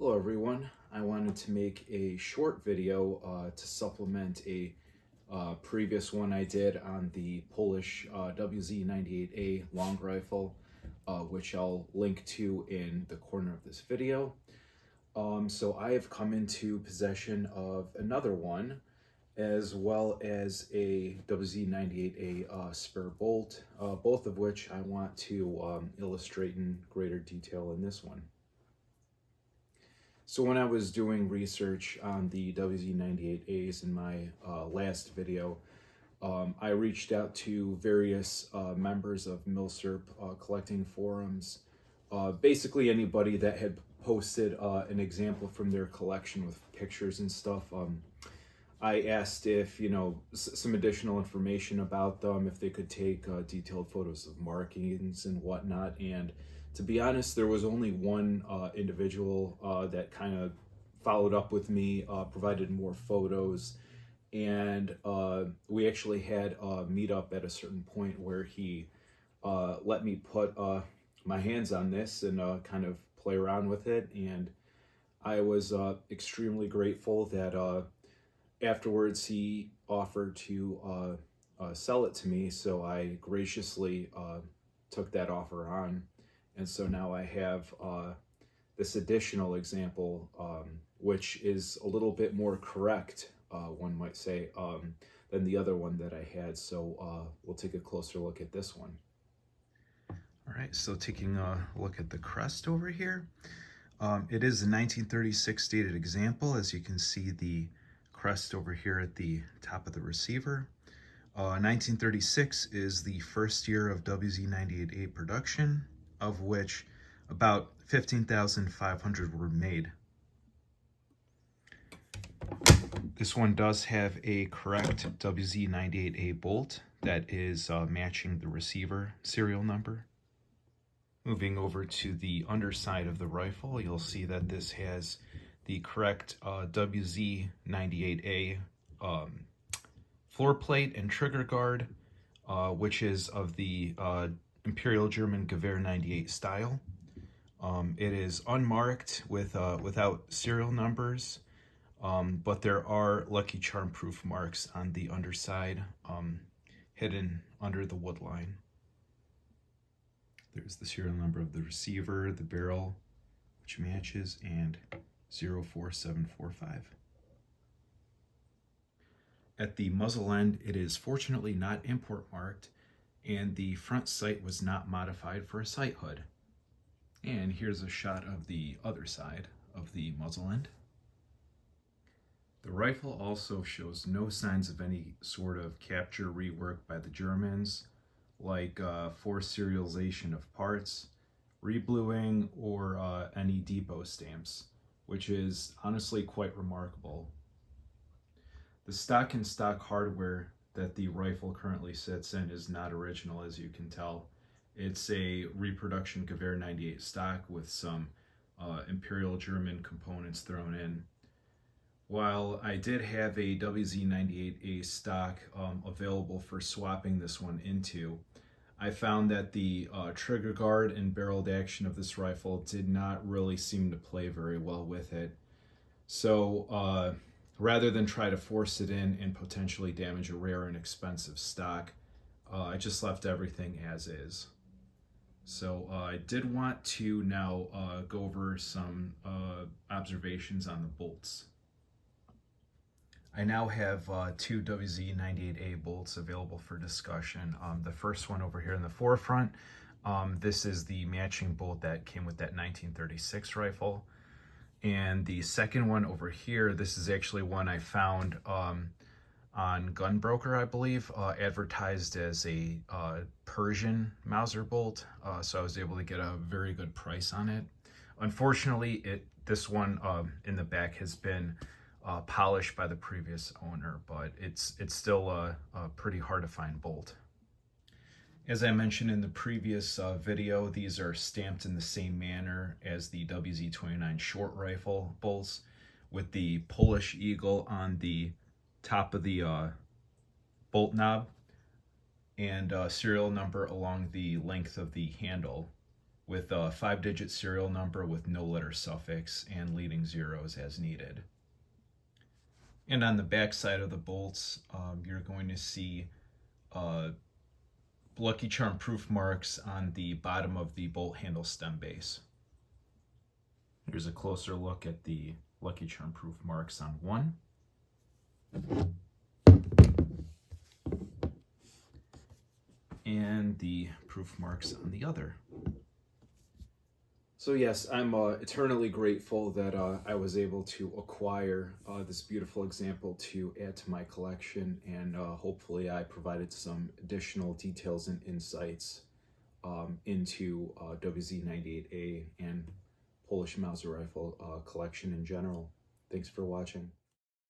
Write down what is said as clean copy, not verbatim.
Hello everyone, I wanted to make a short video to supplement a previous one I did on the Polish Wz.98a long rifle, which I'll link to in the corner of this video. So I have come into possession of another one, as well as a Wz.98a spare bolt, both of which I want to illustrate in greater detail in this one. So when I was doing research on the Wz.98as in my last video, I reached out to various members of MilSerp collecting forums, basically anybody that had posted an example from their collection with pictures and stuff. I asked if, some additional information about them, if they could take detailed photos of markings and whatnot, and to be honest, there was only one individual that kind of followed up with me, provided more photos, and we actually had a meetup at a certain point where he let me put my hands on this and kind of play around with it, and I was extremely grateful that afterwards he offered to sell it to me, so I graciously took that offer on. And so now I have this additional example, which is a little bit more correct, one might say, than the other one that I had. So we'll take a closer look at this one. All right, so taking a look at the crest over here. It is a 1936 dated example. As you can see, the crest over here at the top of the receiver. 1936 is the first year of Wz.98a production, of which about 15,500 were made. This one does have a correct Wz.98a bolt that is matching the receiver serial number. Moving over to the underside of the rifle, you'll see that this has the correct Wz.98a floor plate and trigger guard, which is of the Imperial German Gewehr 98 style. It is unmarked without serial numbers, but there are Lucky Charm proof marks on the underside, hidden under the wood line. There's the serial number of the receiver, the barrel, which matches, and 04745. At the muzzle end, it is fortunately not import marked, and the front sight was not modified for a sight hood. And here's a shot of the other side of the muzzle end. The rifle also shows no signs of any sort of capture rework by the Germans, like forced serialization of parts, rebluing, or any depot stamps, which is honestly quite remarkable. The stock and stock hardware that the rifle currently sits in is not original, as you can tell. It's a reproduction Gewehr 98 stock with some Imperial German components thrown in. While I did have a Wz.98a stock available for swapping this one into, I found that the trigger guard and barreled action of this rifle did not really seem to play very well with it. So rather than try to force it in and potentially damage a rare and expensive stock, I just left everything as is. So I did want to now go over some observations on the bolts. I now have two Wz.98a bolts available for discussion. The first one over here in the forefront, this is the matching bolt that came with that 1936 rifle. And the second one over here, this is actually one I found on Gunbroker, I believe, advertised as a Persian Mauser bolt, so I was able to get a very good price on it. Unfortunately, this one in the back has been polished by the previous owner, but it's still a pretty hard to find bolt. As I mentioned in the previous video, these are stamped in the same manner as the WZ-29 short rifle bolts, with the Polish eagle on the top of the bolt knob and serial number along the length of the handle, with a 5-digit serial number with no letter suffix and leading zeros as needed. And on the back side of the bolts, you're going to see Lucky Charm proof marks on the bottom of the bolt handle stem base. Here's a closer look at the Lucky Charm proof marks on one. And the proof marks on the other. So yes, I'm eternally grateful that I was able to acquire this beautiful example to add to my collection, and hopefully I provided some additional details and insights into Wz.98a and Polish Mauser rifle collection in general. Thanks for watching.